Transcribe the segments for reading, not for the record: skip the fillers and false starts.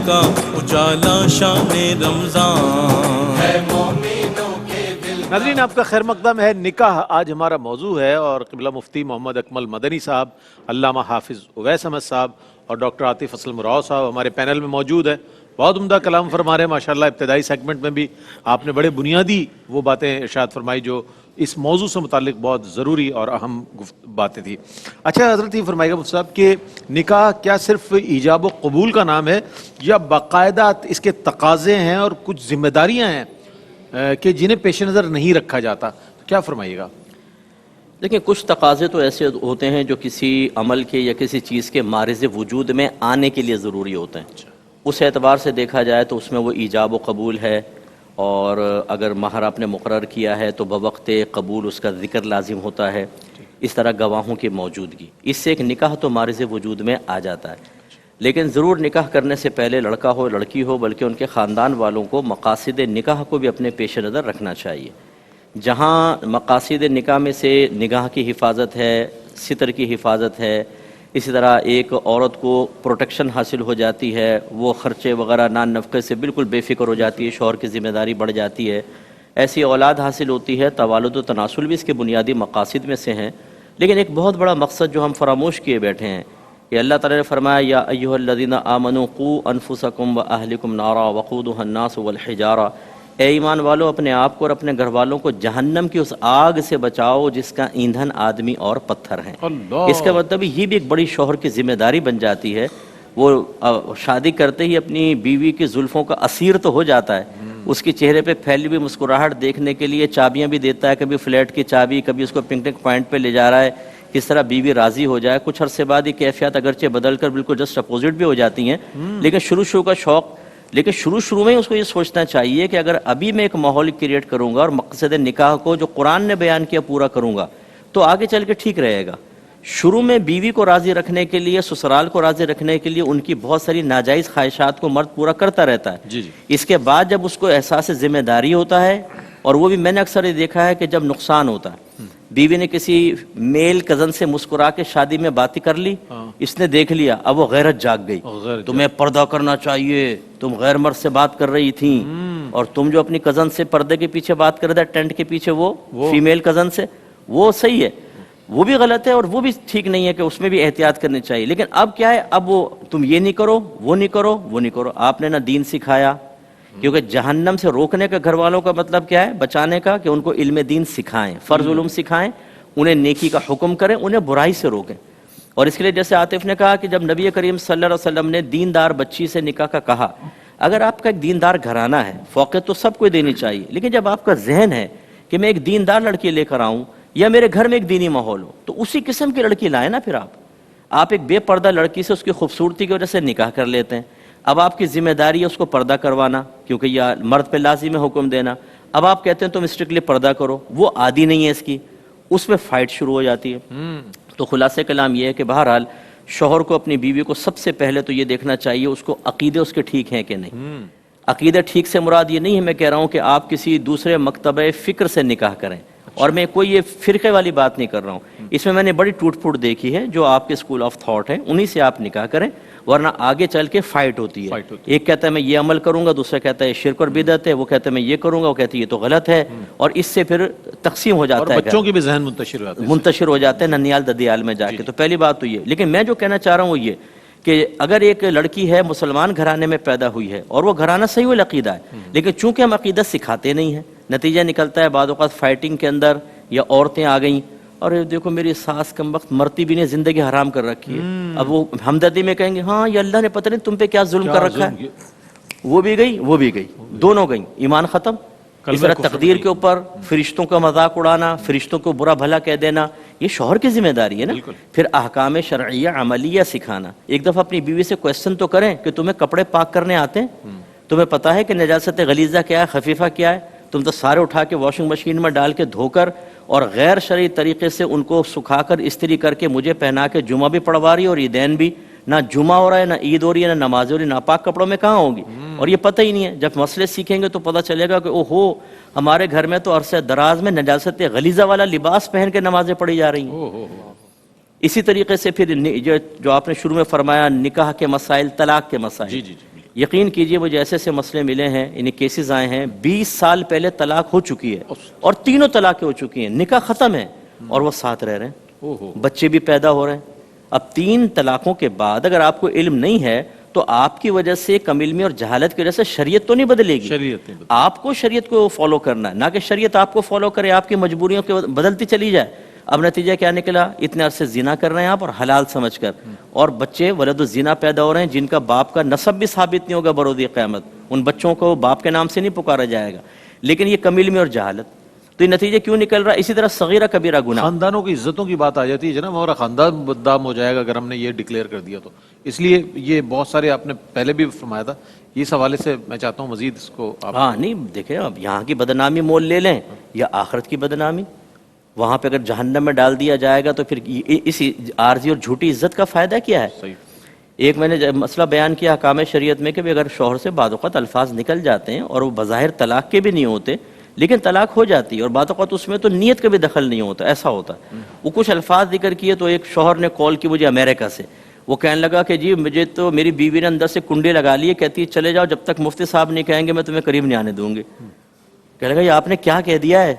کا اجالا شان رمضان ہے مومنوں کے دل. ناظرین آپ کا خیر مقدم ہے. نکاح آج ہمارا موضوع ہے اور قبلہ مفتی محمد اکمل مدنی صاحب، علامہ حافظ اویس احمد صاحب اور ڈاکٹر عاطف اسلم راؤ صاحب ہمارے پینل میں موجود ہے. بہت عمدہ کلام فرما رہے ہیں ماشاءاللہ. ابتدائی سیگمنٹ میں بھی آپ نے بڑے بنیادی وہ باتیں ارشاد فرمائی جو اس موضوع سے متعلق بہت ضروری اور اہم باتیں تھیں. اچھا حضرت یہ فرمائیے گا مفتی صاحب کہ نکاح کیا صرف ایجاب و قبول کا نام ہے یا باقاعدہ اس کے تقاضے ہیں اور کچھ ذمہ داریاں ہیں کہ جنہیں پیش نظر نہیں رکھا جاتا؟ کیا فرمائیے گا؟ دیکھیں کچھ تقاضے تو ایسے ہوتے ہیں جو کسی عمل کے یا کسی چیز کے معرض وجود میں آنے کے لیے ضروری ہوتے ہیں. اس اعتبار سے دیکھا جائے تو اس میں وہ ایجاب و قبول ہے، اور اگر مہر آپ نے مقرر کیا ہے تو بوقت قبول اس کا ذکر لازم ہوتا ہے. اس طرح گواہوں کی موجودگی، اس سے ایک نکاح تو معرض وجود میں آ جاتا ہے. لیکن ضرور نکاح کرنے سے پہلے لڑکا ہو لڑکی ہو بلکہ ان کے خاندان والوں کو مقاصد نکاح کو بھی اپنے پیش نظر رکھنا چاہیے. جہاں مقاصد نکاح میں سے نگاہ کی حفاظت ہے، ستر کی حفاظت ہے، اسی طرح ایک عورت کو پروٹیکشن حاصل ہو جاتی ہے، وہ خرچے وغیرہ نان نفقے سے بالکل بے فکر ہو جاتی ہے، شوہر کی ذمہ داری بڑھ جاتی ہے، ایسی اولاد حاصل ہوتی ہے. توالد و تناسل بھی اس کے بنیادی مقاصد میں سے ہیں. لیکن ایک بہت بڑا مقصد جو ہم فراموش کیے بیٹھے ہیں کہ اللہ تعالیٰ نے فرمایا یا ایھا الذین آمنوا قوا انفسکم واہلکم نارا وقودھا الناس والحجارہ، اے ایمان والو اپنے آپ کو اور اپنے گھر والوں کو جہنم کی اس آگ سے بچاؤ جس کا ایندھن آدمی اور پتھر ہیں. اس کا مطلب یہ بھی ایک بڑی شوہر کی ذمہ داری بن جاتی ہے. وہ شادی کرتے ہی اپنی بیوی کی زلفوں کا اسیر تو ہو جاتا ہے، اس کے چہرے پہ پھیلی ہوئی مسکراہٹ دیکھنے کے لیے چابیاں بھی دیتا ہے، کبھی فلیٹ کی چابی، کبھی اس کو پکنک پوائنٹ پہ لے جا رہا ہے، کس طرح بیوی راضی ہو جائے. کچھ عرصے بعد یہ کیفیات اگرچہ بدل کر بالکل جسٹ اپوزٹ بھی ہو جاتی ہیں، لیکن شروع کا شوق، لیکن شروع میں اس کو یہ سوچنا چاہیے کہ اگر ابھی میں ایک ماحول کریٹ کروں گا اور مقصد نکاح کو جو قرآن نے بیان کیا پورا کروں گا تو آگے چل کے ٹھیک رہے گا. شروع میں بیوی کو راضی رکھنے کے لیے، سسرال کو راضی رکھنے کے لیے ان کی بہت ساری ناجائز خواہشات کو مرد پورا کرتا رہتا ہے. اس کے بعد جب اس کو احساس ذمہ داری ہوتا ہے، اور وہ بھی میں نے اکثر یہ دیکھا ہے کہ جب نقصان ہوتا ہے، بیوی نے کسی میل کزن سے مسکرا کے شادی میں باتیں کر لی، اس نے دیکھ لیا، اب وہ غیرت جاگ گئی، تمہیں پردہ کرنا چاہیے، تم غیر مرد سے بات کر رہی تھیں، اور تم جو اپنی کزن سے پردے کے پیچھے بات کر رہے تھے ٹینٹ کے پیچھے وہ فیمیل کزن سے، وہ صحیح ہے، وہ بھی غلط ہے اور وہ بھی ٹھیک نہیں ہے کہ اس میں بھی احتیاط کرنی چاہیے. لیکن اب کیا ہے، اب وہ تم یہ نہیں کرو، وہ نہیں کرو، وہ نہیں کرو. آپ نے نہ دین سکھایا، کیونکہ جہنم سے روکنے کا گھر والوں کا مطلب کیا ہے، بچانے کا، کہ ان کو علم دین سکھائیں، فرض علوم سکھائیں، انہیں نیکی کا حکم کریں، انہیں برائی سے روکیں. اور اس کے لیے جیسے عاطف نے کہا کہ جب نبی کریم صلی اللہ علیہ وسلم نے دیندار بچی سے نکاح کا کہا، اگر آپ کا ایک دیندار گھرانہ ہے، فوقیت تو سب کو دینی چاہیے، لیکن جب آپ کا ذہن ہے کہ میں ایک دیندار لڑکی لے کر آؤں یا میرے گھر میں ایک دینی ماحول ہو، تو اسی قسم کی لڑکی لائیں نا. پھر آپ ایک بے پردہ لڑکی سے اس کی خوبصورتی کی وجہ سے نکاح کر لیتے ہیں. اب آپ کی ذمہ داری ہے اس کو پردہ کروانا، کیونکہ یہ مرد پہ لازم ہے حکم دینا. اب آپ کہتے ہیں تم اسٹرکٹلی پردہ کرو، وہ عادی نہیں ہے اس کی، اس میں فائٹ شروع ہو جاتی ہے. تو خلاصہ کلام یہ ہے کہ بہرحال شوہر کو اپنی بیوی کو سب سے پہلے تو یہ دیکھنا چاہیے اس کو عقیدے اس کے ٹھیک ہیں کہ نہیں. عقیدہ ٹھیک سے مراد یہ نہیں ہے میں کہہ رہا ہوں کہ آپ کسی دوسرے مکتبہ فکر سے نکاح کریں، اور میں کوئی یہ فرقے والی بات نہیں کر رہا ہوں. اس میں نے بڑی ٹوٹ پھوٹ دیکھی ہے. جو آپ کے اسکول آف تھاٹ ہیں انہی سے آپ نکاح کریں، ورنہ آگے چل کے فائٹ ہوتی ہے. ایک کہتا ہے میں یہ عمل کروں گا، دوسرا کہتا ہے شرک اور بدعت ہے، وہ کہتا ہے میں یہ کروں گا، وہ کہتی ہے یہ تو غلط ہے، اور اس سے پھر تقسیم ہو جاتا ہے. بچوں کے بھی ذہن منتشر ہو جاتے ہیں ننیال ددیال میں جا کے. تو پہلی بات تو یہ. لیکن میں جو کہنا چاہ رہا ہوں وہ یہ کہ اگر ایک لڑکی ہے مسلمان گھرانے میں پیدا ہوئی ہے اور وہ گھرانہ صحیح العقیدہ ہے، لیکن چونکہ ہم عقیدہ سکھاتے نہیں ہیں، نتیجہ نکلتا ہے بعض اوقات فائٹنگ کے اندر یا عورتیں آ گئیں اور دیکھو میری ساس کم وقت مرتی بھی نہیں، زندگی حرام کر رکھی ہے. اب وہ ہمدردی میں کہیں گے ہاں یہ اللہ نے پتہ نہیں تم پہ کیا ظلم کر رکھا ہے. وہ بھی گئی، وہ بھی گئی، دونوں گئیں، ایمان ختم. اس طرح تقدیر کے اوپر فرشتوں کا مذاق اڑانا، فرشتوں کو برا بھلا کہہ دینا، یہ شوہر کی ذمہ داری ہے نا. پھر احکام شرعیہ عملیہ سکھانا. ایک دفعہ اپنی بیوی سے کویسچن تو کریں کہ تمہیں کپڑے پاک کرنے آتے ہیں؟ تمہیں پتہ ہے کہ نجاست غلیظہ کیا ہے، خفیفہ کیا ہے؟ تم تو سارے اٹھا کے واشنگ مشین میں ڈال کے دھو کر اور غیر شرعی طریقے سے ان کو سکھا کر استری کر کے مجھے پہنا کے جمعہ بھی پڑھوا رہی ہے اور عیدین بھی. نہ جمعہ ہو رہا ہے، نہ عید ہو رہی ہے، نہ نماز ہو رہی ہے، ناپاک کپڑوں میں کہاں ہوگی؟ اور یہ پتہ ہی نہیں ہے. جب مسئلے سیکھیں گے تو پتہ چلے گا کہ اوہو ہمارے گھر میں تو عرصہ دراز میں نجاست غلیظہ والا لباس پہن کے نمازیں پڑھی جا رہی ہیں. اسی طریقے سے پھر جو آپ نے شروع میں فرمایا نکاح کے مسائل، طلاق کے مسائل. یقین کیجئے مجھے ایسے ایسے مسئلے ملے ہیں، انہیں کیسز آئے ہیں 20 سال پہلے طلاق ہو چکی ہے اور تینوں طلاقیں ہو چکی ہیں، نکاح ختم ہے اور وہ ساتھ رہ رہے ہیں، بچے بھی پیدا ہو رہے ہیں۔ اب 3 طلاقوں کے بعد اگر آپ کو علم نہیں ہے تو آپ کی وجہ سے کم علمی اور جہالت کی وجہ سے شریعت تو نہیں بدلے گی، شریعت نہیں آپ کو شریعت کو فالو کرنا ہے، نہ کہ شریعت آپ کو فالو کرے، آپ کی مجبوریوں کے بدلتی چلی جائے۔ اب نتیجہ کیا نکلا؟ اتنے عرصے زنا کر رہے ہیں آپ اور حلال سمجھ کر، اور بچے ولد الزنا پیدا ہو رہے ہیں جن کا باپ کا نسب بھی ثابت نہیں ہوگا بروز قیامت، ان بچوں کو باپ کے نام سے نہیں پکارا جائے گا، لیکن یہ کم علمی اور جہالت۔ تو یہ نتیجہ کیوں نکل رہا ہے؟ اسی طرح صغیرہ کبیرہ گناہ، خاندانوں کی عزتوں کی بات آ جاتی ہے جناب، ہمارا خاندان بدنام ہو جائے گا اگر ہم نے یہ ڈکلیئر کر دیا تو، اس لیے یہ بہت سارے آپ نے پہلے بھی فرمایا تھا، اس حوالے سے میں چاہتا ہوں مزید اس کو آپ ہاں نہیں دیکھیں، اب یہاں کی بدنامی مول لے لیں یا آخرت کی بدنامی، وہاں پہ اگر جہنم میں ڈال دیا جائے گا تو پھر اس عارضی اور جھوٹی عزت کا فائدہ کیا ہے؟ صحیح۔ ایک میں نے مسئلہ بیان کیا احکام شریعت میں کہ اگر شوہر سے بعض اوقات الفاظ نکل جاتے ہیں اور وہ بظاہر طلاق کے بھی نہیں ہوتے لیکن طلاق ہو جاتی ہے، اور بعض اوقات اس میں تو نیت کا بھی دخل نہیں ہوتا، ایسا ہوتا ہے۔ وہ کچھ الفاظ ذکر کیے تو ایک شوہر نے کال کی مجھے امریکہ سے، وہ کہنے لگا کہ جی مجھے تو میری بیوی نے اندر سے کنڈے لگا لیے، کہتی ہے چلے جاؤ جب تک مفتی صاحب نہیں کہیں گے میں تمہیں قریب نہیں آنے دوں گی۔ کہنے لگا یہ آپ نے کیا کہہ دیا ہے؟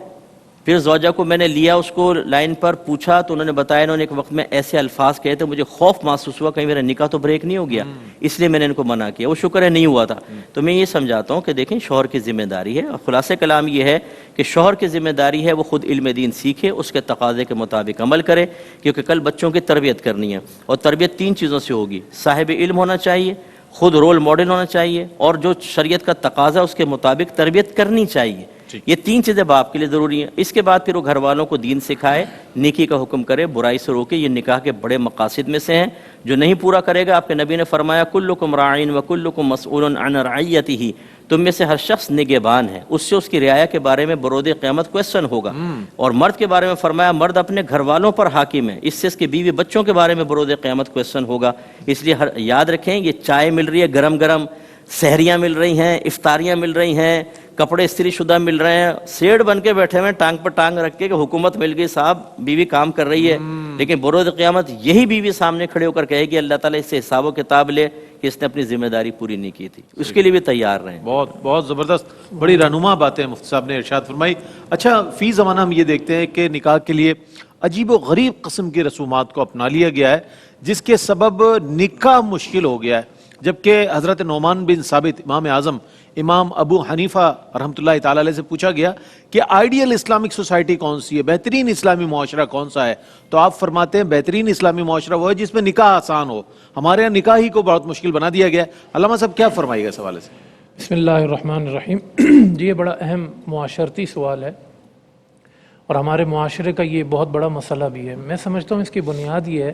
پھر زوجہ کو میں نے لیا، اس کو لائن پر پوچھا تو انہوں نے بتایا انہوں نے ایک وقت میں ایسے الفاظ کہے تھے، مجھے خوف محسوس ہوا کہیں میرا نکاح تو بریک نہیں ہو گیا، اس لیے میں نے ان کو منع کیا، وہ شکر ہے نہیں ہوا تھا۔ تو میں یہ سمجھاتا ہوں کہ دیکھیں شوہر کی ذمہ داری ہے، اور خلاصہ کلام یہ ہے کہ شوہر کی ذمہ داری ہے وہ خود علم دین سیکھے، اس کے تقاضے کے مطابق عمل کرے، کیونکہ کل بچوں کی تربیت کرنی ہے، اور تربیت 3 چیزوں سے ہوگی، صاحب علم ہونا چاہیے، خود رول ماڈل ہونا چاہیے، اور جو شریعت کا تقاضا اس کے مطابق تربیت کرنی چاہیے۔ یہ 3 چیزیں باپ کے لیے ضروری ہیں۔ اس کے بعد پھر وہ گھر والوں کو دین سکھائے، نیکی کا حکم کرے، برائی سے روکے، یہ نکاح کے بڑے مقاصد میں سے ہیں۔ جو نہیں پورا کرے گا، آپ کے نبی نے فرمایا کلکم راعین وکلکم مسئول عن رعیتہ، تم میں سے ہر شخص نگہبان ہے، اس سے اس کی رعایا کے بارے میں برود قیامت کوسچن ہوگا۔ اور مرد کے بارے میں فرمایا مرد اپنے گھر والوں پر حاکم ہے، اس سے اس کی بیوی بچوں کے بارے میں برود قیامت کوسچن ہوگا۔ اس لیے یاد رکھیں یہ چائے مل رہی ہے گرم گرم، سحریاں مل رہی ہیں، افطاریاں مل رہی ہیں، کپڑے استری شدہ مل رہے ہیں، سیڑ بن کے بیٹھے ہوئے ٹانگ پر ٹانگ رکھ کے کہ حکومت مل گئی صاحب، بیوی کام کر رہی ہے، لیکن بروز قیامت یہی بیوی سامنے کھڑے ہو کر کہے گی اللہ تعالیٰ اس سے حساب و کتاب لے کہ اس نے اپنی ذمہ داری پوری نہیں کی تھی۔ اس کے لیے بھی تیار رہیں۔ بہت بہت زبردست، بڑی رہنما باتیں مفتی صاحب نے ارشاد فرمائی۔ اچھا، فی زمانہ ہم یہ دیکھتے ہیں کہ نکاح کے لیے عجیب و غریب قسم کی رسومات کو اپنا لیا گیا ہے جس کے سبب نکاح مشکل ہو گیا ہے، جبکہ حضرت نعمان بن ثابت امام اعظم امام ابو حنیفہ رحمۃ اللہ تعالی علیہ سے پوچھا گیا کہ آئیڈیل اسلامک سوسائٹی کون سی ہے، بہترین اسلامی معاشرہ کون سا ہے، تو آپ فرماتے ہیں بہترین اسلامی معاشرہ وہ ہے جس میں نکاح آسان ہو۔ ہمارے یہاں نکاح ہی کو بہت مشکل بنا دیا گیا ہے۔ علامہ صاحب کیا فرمائیے گا اس حوالے سے؟ بسم اللہ الرحمن الرحیم۔ جی یہ بڑا اہم معاشرتی سوال ہے اور ہمارے معاشرے کا یہ بہت بڑا مسئلہ بھی ہے۔ میں سمجھتا ہوں اس کی بنیاد یہ ہے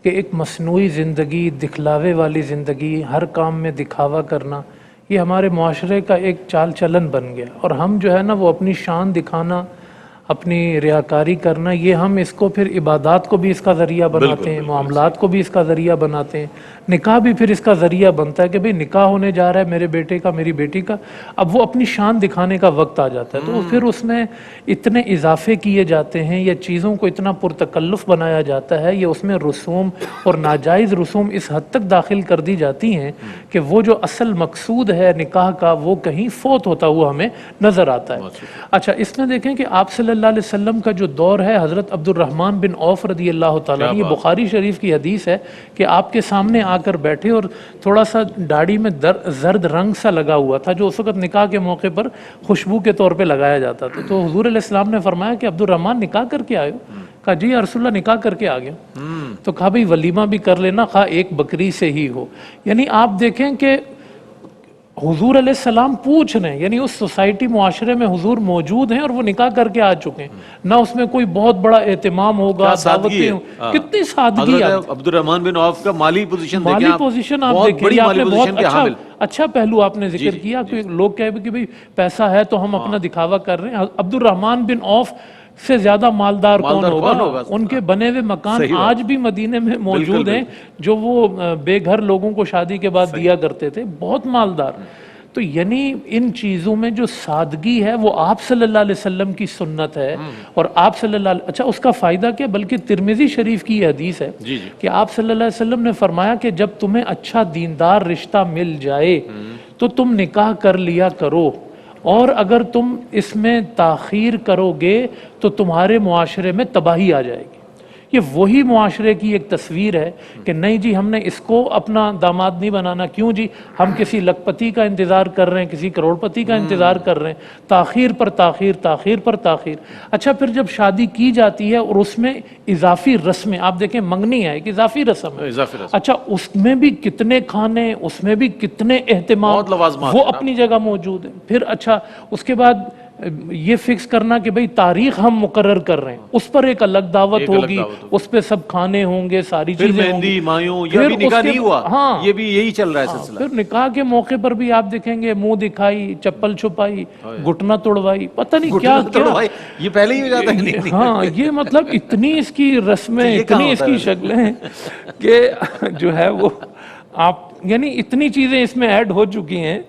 کہ ایک مصنوعی زندگی، دکھلاوے والی زندگی، ہر کام میں دکھاوا کرنا، یہ ہمارے معاشرے کا ایک چال چلن بن گیا، اور ہم جو ہے نا وہ اپنی شان دکھانا، اپنی ریاکاری کرنا، یہ ہم اس کو پھر عبادات کو بھی اس کا ذریعہ بناتے ہیں، معاملات کو بھی اس کا ذریعہ بناتے ہیں، نکاح بھی پھر اس کا ذریعہ بنتا ہے کہ بھئی نکاح ہونے جا رہا ہے میرے بیٹے کا، میری بیٹی کا، اب وہ اپنی شان دکھانے کا وقت آ جاتا ہے تو پھر اس میں اتنے اضافے کیے جاتے ہیں یا چیزوں کو اتنا پرتکلف بنایا جاتا ہے، یا اس میں رسوم اور ناجائز رسوم اس حد تک داخل کر دی جاتی ہیں کہ وہ جو اصل مقصود ہے نکاح کا وہ کہیں فوت ہوتا ہوا ہمیں نظر آتا ہے۔ اچھا، اس میں دیکھیں کہ آپ صلی اللہ علیہ وسلم کا جو دور ہے، حضرت عبد الرحمن بن عوف رضی اللہ تعالیٰ، یہ بخاری شریف کی حدیث ہے کہ آپ کے سامنے آ کر بیٹھے اور تھوڑا سا داڑھی میں زرد رنگ سا لگا ہوا تھا جو اس وقت نکاح کے موقع پر خوشبو کے طور پہ لگایا جاتا تھا، تو حضور علیہ السلام نے فرمایا کہ عبد الرحمن نکاح کر کے آئے ہو؟ کہا جی یا رسول اللہ نکاح کر کے آ گیا۔ تو کہا بھئی ولیمہ بھی کر لینا، خواہ ایک بکری سے ہی ہو۔ یعنی آپ دیکھیں کہ حضور علیہ السلام پوچھ رہے ہیں، یعنی اس سوسائٹی معاشرے میں حضور موجود ہیں اور وہ نکاح کر کے آ چکے ہیں، نہ اس میں کوئی بہت بڑا اہتمام ہوگا، دعوتیں ہوں، کتنی سادگی ہے۔ عبد الرحمن بن عوف کا مالی پوزیشن مالی پوزیشن آپ دیکھیں، یہ آپ نے بہت اچھا پہلو آپ نے ذکر کیا کہ لوگ کہے کہ بھئی پیسہ ہے تو ہم اپنا دکھاوا کر رہے ہیں۔ عبد الرحمن بن عوف سے زیادہ مالدار کون ہوگا؟ ان کے بنے ہوئے مکان آج بھی مدینے میں موجود ہیں جو وہ بے گھر لوگوں کو شادی کے بعد دیا کرتے تھے، بہت مالدار۔ تو یعنی ان چیزوں میں جو سادگی ہے وہ آپ صلی اللہ علیہ وسلم کی سنت ہے، اور آپ صلی اللہ علیہ، اچھا اس کا فائدہ کیا، بلکہ ترمذی شریف کی یہ حدیث ہے کہ آپ صلی اللہ علیہ وسلم نے فرمایا کہ جب تمہیں اچھا دیندار رشتہ مل جائے تو تم نکاح کر لیا کرو، اور اگر تم اس میں تاخیر کرو گے تو تمہارے معاشرے میں تباہی آ جائے گی۔ یہ وہی معاشرے کی ایک تصویر ہے کہ نہیں جی ہم نے اس کو اپنا داماد نہیں بنانا، کیوں جی ہم کسی لکھپتی کا انتظار کر رہے ہیں، کسی کروڑ پتی کا انتظار کر رہے ہیں، تاخیر پر تاخیر، تاخیر پر تاخیر۔ اچھا پھر جب شادی کی جاتی ہے اور اس میں اضافی رسمیں، آپ دیکھیں منگنی ہے ایک اضافی رسم ہے، اچھا اس میں بھی کتنے کھانے، اس میں بھی کتنے اہتمام، وہ اپنی جگہ موجود ہیں۔ پھر اچھا اس کے بعد یہ فکس کرنا کہ بھئی تاریخ ہم مقرر کر رہے ہیں، اس پر ایک الگ دعوت ہوگی، اس پہ سب کھانے ہوں گے، ساری چیزیں ہوں گی، مایوں، یہ بھی نکاح نہیں ہوا، یہ بھی یہی چل رہا ہے سلسلہ۔ پھر نکاح کے موقع پر بھی آپ دیکھیں گے منہ دکھائی، چپل چھپائی، گھٹنا توڑوائی، پتہ نہیں کیا کیا، یہ پہلے ہی ہو جاتا ہے۔ ہاں یہ مطلب اتنی اس کی رسمیں، اتنی اس کی شکلیں ہیں کہ جو ہے وہ آپ یعنی اتنی چیزیں اس میں ایڈ ہو چکی ہیں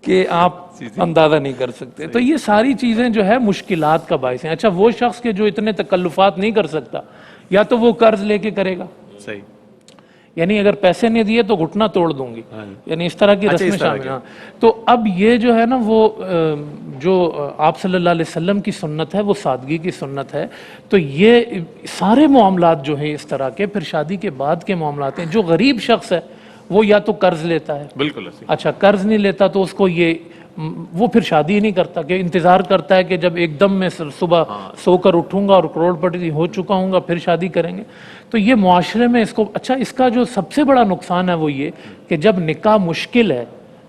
کہ آپ اندازہ نہیں کر سکتے۔ تو یہ ساری چیزیں جو ہے مشکلات کا باعث ہیں۔ اچھا وہ شخص کے جو اتنے تکلفات نہیں کر سکتا، یا تو وہ قرض لے کے کرے گا، صحیح، یعنی اگر پیسے نہیں دیے تو گھٹنا توڑ دوں گی، یعنی اس طرح کی رسمیں شامل ہیں۔ تو اب یہ جو ہے نا وہ جو آپ صلی اللہ علیہ وسلم کی سنت ہے وہ سادگی کی سنت ہے۔ تو یہ سارے معاملات جو ہیں اس طرح کے، پھر شادی کے بعد کے معاملات ہیں۔ جو غریب شخص ہے وہ یا تو قرض لیتا ہے، بالکل، اچھا قرض نہیں لیتا تو اس کو وہ پھر شادی ہی نہیں کرتا، کہ انتظار کرتا ہے کہ جب ایک دم میں صبح سو کر اٹھوں گا اور کروڑ پتی ہو چکا ہوں گا پھر شادی کریں گے۔ تو یہ معاشرے میں اس کو، اچھا اس کا جو سب سے بڑا نقصان ہے وہ یہ کہ جب نکاح مشکل ہے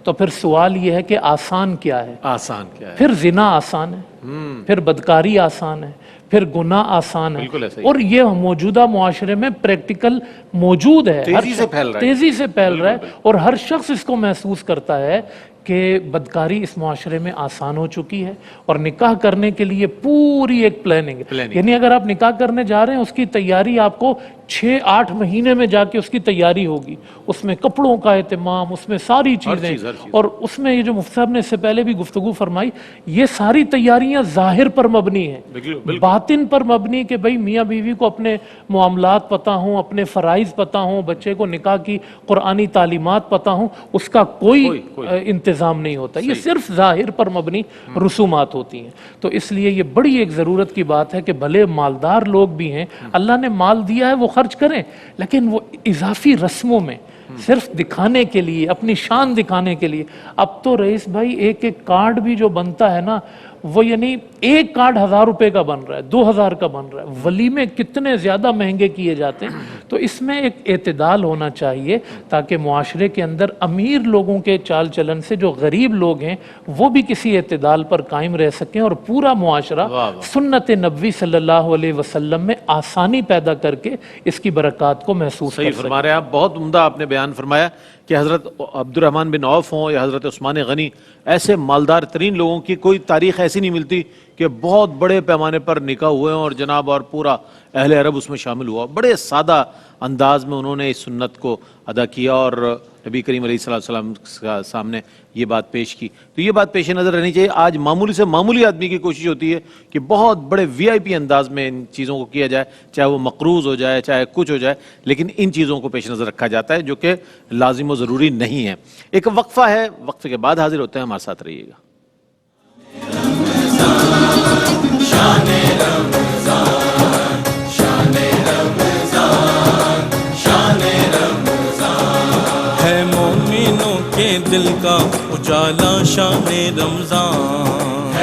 تو پھر سوال یہ ہے کہ آسان کیا ہے؟ آسان کیا ہے؟ پھر زنا آسان ہے، پھر بدکاری آسان ہے، پھر گناہ آسان ہے، اور یہ موجودہ معاشرے میں پریکٹیکل موجود ہے، تیزی سے پھیل رہا ہے، اور ہر شخص اس کو محسوس کرتا ہے کہ بدکاری اس معاشرے میں آسان ہو چکی ہے، اور نکاح کرنے کے لیے پوری ایک پلاننگ ہے۔ یعنی اگر آپ نکاح کرنے جا رہے ہیں اس کی تیاری آپ کو 6-8 مہینے میں جا کے اس کی تیاری ہوگی، اس میں کپڑوں کا اہتمام، اس میں ساری چیزیں، اور اس میں یہ جو مفتی صاحب نے اس سے پہلے بھی گفتگو فرمائی، یہ ساری تیاریاں ظاہر پر مبنی ہیں، باطن پر مبنی، کہ بھئی میاں بیوی کو اپنے معاملات پتہ ہوں، اپنے فرائض پتہ ہوں، بچے کو نکاح کی قرآنی تعلیمات پتہ ہوں، اس کا کوئی انتظام نہیں ہوتا، یہ صرف ظاہر پر مبنی رسومات ہوتی ہیں۔ تو اس لیے یہ بڑی ایک ضرورت کی بات ہے کہ بھلے مالدار لوگ بھی ہیں، اللہ نے مال دیا ہے وہ خرچ کریں، لیکن وہ اضافی رسموں میں صرف دکھانے کے لیے، اپنی شان دکھانے کے لیے۔ اب تو رئیس بھائی ایک کارڈ بھی جو بنتا ہے نا، وہ یعنی ایک کارڈ 1000 روپے کا بن رہا ہے، 2000 کا بن رہا ہے، ولیمے کتنے زیادہ مہنگے کیے جاتے ہیں۔ تو اس میں ایک اعتدال ہونا چاہیے تاکہ معاشرے کے اندر امیر لوگوں کے چال چلن سے جو غریب لوگ ہیں وہ بھی کسی اعتدال پر قائم رہ سکیں، اور پورا معاشرہ سنت نبوی صلی اللہ علیہ وسلم میں آسانی پیدا کر کے اس کی برکات کو محسوس کر سکیں۔ فرما رہے ہیں آپ، بہت عمدہ آپ نے بیان فرمایا کہ حضرت عبد الرحمن بن عوف ہوں یا حضرت عثمان غنی، ایسے مالدار ترین لوگوں کی کوئی تاریخ ایسی نہیں ملتی کہ بہت بڑے پیمانے پر نکاح ہوئے ہیں اور جناب اور پورا اہل عرب اس میں شامل ہوا۔ بڑے سادہ انداز میں انہوں نے اس سنت کو ادا کیا اور نبی کریم علیہ السلام کے سامنے یہ بات پیش کی۔ تو یہ بات پیش نظر رہنی چاہیے۔ آج معمولی سے معمولی آدمی کی کوشش ہوتی ہے کہ بہت بڑے VIP انداز میں ان چیزوں کو کیا جائے، چاہے وہ مقروض ہو جائے، چاہے کچھ ہو جائے، لیکن ان چیزوں کو پیش نظر رکھا جاتا ہے جو کہ لازم و ضروری نہیں ہے۔ ایک وقفہ ہے، وقفے کے بعد حاضر ہوتے ہیں، ہمارے ساتھ رہیے گا۔ ہے مومنوں کے دل کا اجالا شان رمضان،